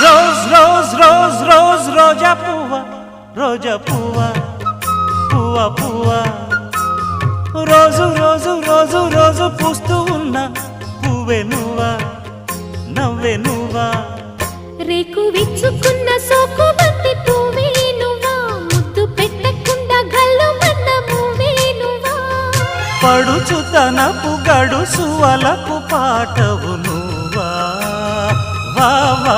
Rose rose rose rose రోజా పువ్వా, రోజా పువ్వా, పువ్వా పువ్వా, రోజు రోజు రోజు రోజు పూస్తూ ఉన్న పువ్వే నువ్వా, నవ్వే నువ్వా. రేకు విచ్చుకున్న సోకు బంతి పువ్వే నువ్వా, ముద్దు పెట్టకుండా గల్లు మన్న పువ్వే నువ్వా. పడుచు తనపు గడుసు వలపు పాటవు నువ్వా, వా వా